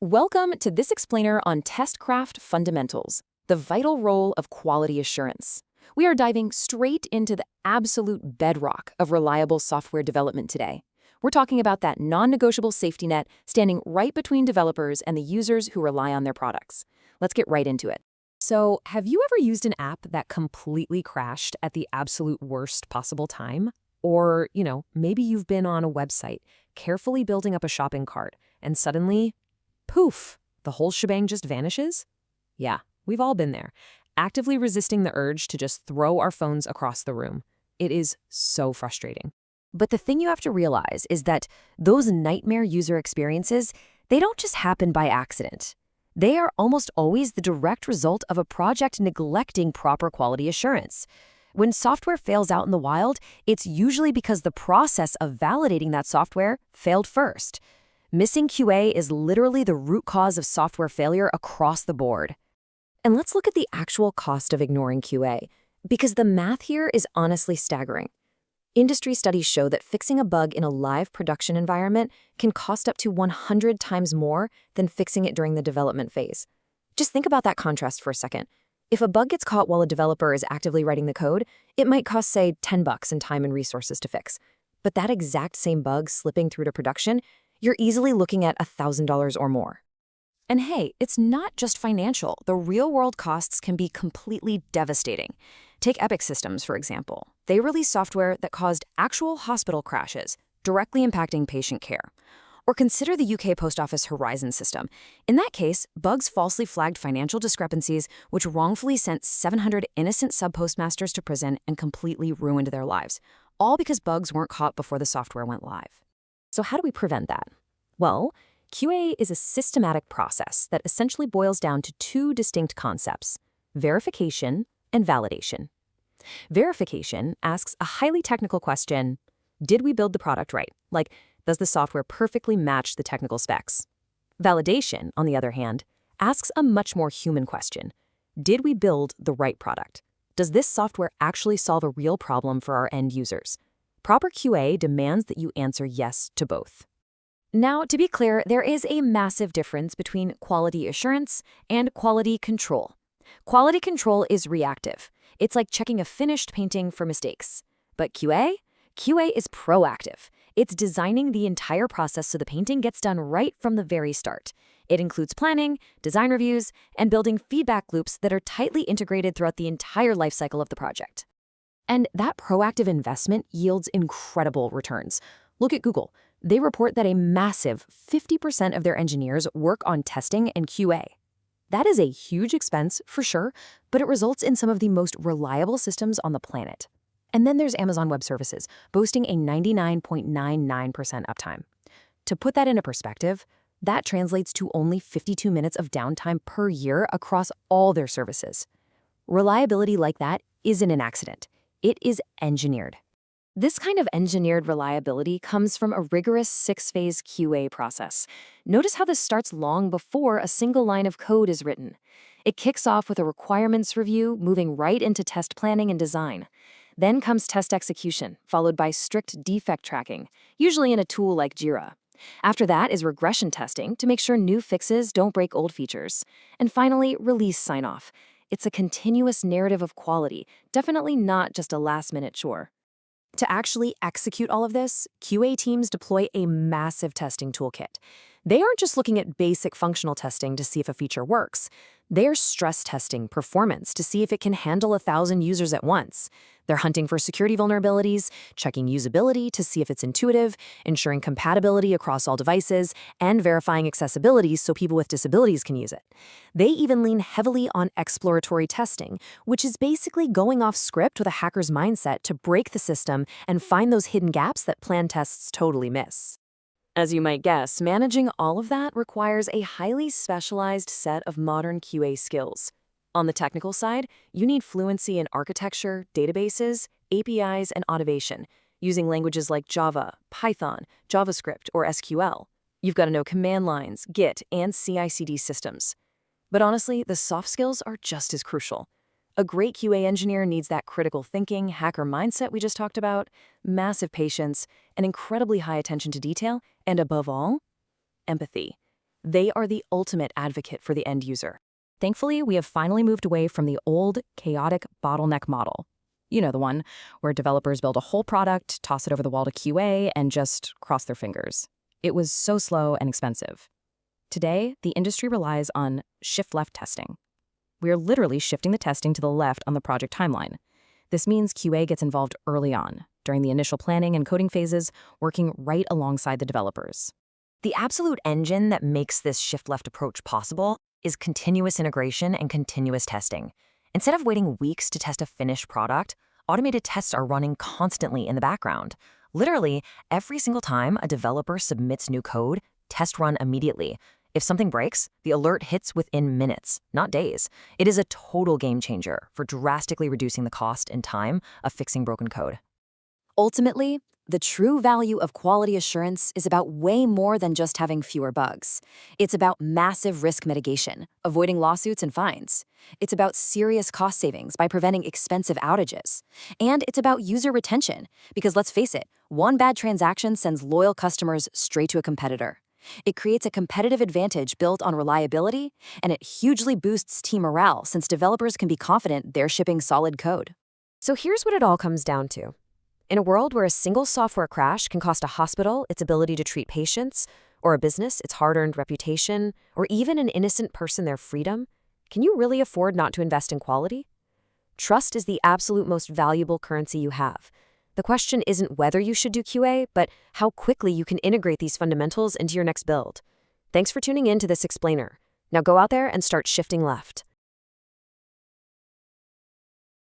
Welcome to this explainer on testcraft fundamentals, the vital role of quality assurance. We are diving straight into the absolute bedrock of reliable software development today. We're talking about that non-negotiable safety net standing right between developers and the users who rely on their products. Let's get right into it. So, have you ever used an app that completely crashed at the absolute worst possible time? Or, maybe you've been on a website, carefully building up a shopping cart, and suddenly poof, the whole shebang just vanishes? Yeah, we've all been there, actively resisting the urge to just throw our phones across the room. It is so frustrating. But the thing you have to realize is that those nightmare user experiences, they don't just happen by accident. They are almost always the direct result of a project neglecting proper quality assurance. When software fails out in the wild, it's usually because the process of validating that software failed first. Missing QA is literally the root cause of software failure across the board. And let's look at the actual cost of ignoring QA, because the math here is honestly staggering. Industry studies show that fixing a bug in a live production environment can cost up to 100 times more than fixing it during the development phase. Just think about that contrast for a second. If a bug gets caught while a developer is actively writing the code, it might cost, say, $10 in time and resources to fix. But that exact same bug slipping through to production, you're easily looking at $1,000 or more. And hey, it's not just financial. The real-world costs can be completely devastating. Take Epic Systems, for example. They released software that caused actual hospital crashes, directly impacting patient care. Or consider the UK Post Office Horizon system. In that case, bugs falsely flagged financial discrepancies, which wrongfully sent 700 innocent sub-postmasters to prison and completely ruined their lives, all because bugs weren't caught before the software went live. So how do we prevent that? Well, QA is a systematic process that essentially boils down to two distinct concepts: verification and validation. Verification asks a highly technical question: did we build the product right? Like, does the software perfectly match the technical specs? Validation, on the other hand, asks a much more human question: did we build the right product? Does this software actually solve a real problem for our end users? Proper QA demands that you answer yes to both. Now, to be clear, there is a massive difference between quality assurance and quality control. Quality control is reactive. It's like checking a finished painting for mistakes. But QA? QA is proactive. It's designing the entire process so the painting gets done right from the very start. It includes planning, design reviews, and building feedback loops that are tightly integrated throughout the entire lifecycle of the project. And that proactive investment yields incredible returns. Look at Google. They report that a massive 50% of their engineers work on testing and QA. That is a huge expense, for sure, but it results in some of the most reliable systems on the planet. And then there's Amazon Web Services, boasting a 99.99% uptime. To put that into perspective, that translates to only 52 minutes of downtime per year across all their services. Reliability like that isn't an accident. It is engineered. This kind of engineered reliability comes from a rigorous 6-phase QA process. Notice how this starts long before a single line of code is written. It kicks off with a requirements review, moving right into test planning and design. Then comes test execution, followed by strict defect tracking, usually in a tool like Jira. After that is regression testing to make sure new fixes don't break old features. And finally, release sign-off. It's a continuous narrative of quality, definitely not just a last-minute chore. To actually execute all of this, QA teams deploy a massive testing toolkit. They aren't just looking at basic functional testing to see if a feature works. They're stress testing performance to see if it can handle 1,000 users at once. They're hunting for security vulnerabilities, checking usability to see if it's intuitive, ensuring compatibility across all devices, and verifying accessibility so people with disabilities can use it. They even lean heavily on exploratory testing, which is basically going off script with a hacker's mindset to break the system and find those hidden gaps that planned tests totally miss. As you might guess, managing all of that requires a highly specialized set of modern QA skills. On the technical side, you need fluency in architecture, databases, APIs, and automation, using languages like Java, Python, JavaScript, or SQL. You've got to know command lines, Git, and CI/CD systems. But honestly, the soft skills are just as crucial. A great QA engineer needs that critical thinking, hacker mindset we just talked about, massive patience, an incredibly high attention to detail, and above all, empathy. They are the ultimate advocate for the end user. Thankfully, we have finally moved away from the old, chaotic bottleneck model. You know, the one where developers build a whole product, toss it over the wall to QA, and just cross their fingers. It was so slow and expensive. Today, the industry relies on shift-left testing. We are literally shifting the testing to the left on the project timeline. This means QA gets involved early on, during the initial planning and coding phases, working right alongside the developers. The absolute engine that makes this shift-left approach possible is continuous integration and continuous testing. Instead of waiting weeks to test a finished product, automated tests are running constantly in the background. Literally, every single time a developer submits new code, test run immediately. If something breaks, the alert hits within minutes, not days. It is a total game changer for drastically reducing the cost and time of fixing broken code. Ultimately, the true value of quality assurance is about way more than just having fewer bugs. It's about massive risk mitigation, avoiding lawsuits and fines. It's about serious cost savings by preventing expensive outages. And it's about user retention, because let's face it, one bad transaction sends loyal customers straight to a competitor. It creates a competitive advantage built on reliability, and it hugely boosts team morale since developers can be confident they're shipping solid code. So here's what it all comes down to. In a world where a single software crash can cost a hospital its ability to treat patients, or a business its hard-earned reputation, or even an innocent person their freedom, can you really afford not to invest in quality? Trust is the absolute most valuable currency you have. The question isn't whether you should do QA, but how quickly you can integrate these fundamentals into your next build. Thanks for tuning in to this explainer. Now go out there and start shifting left.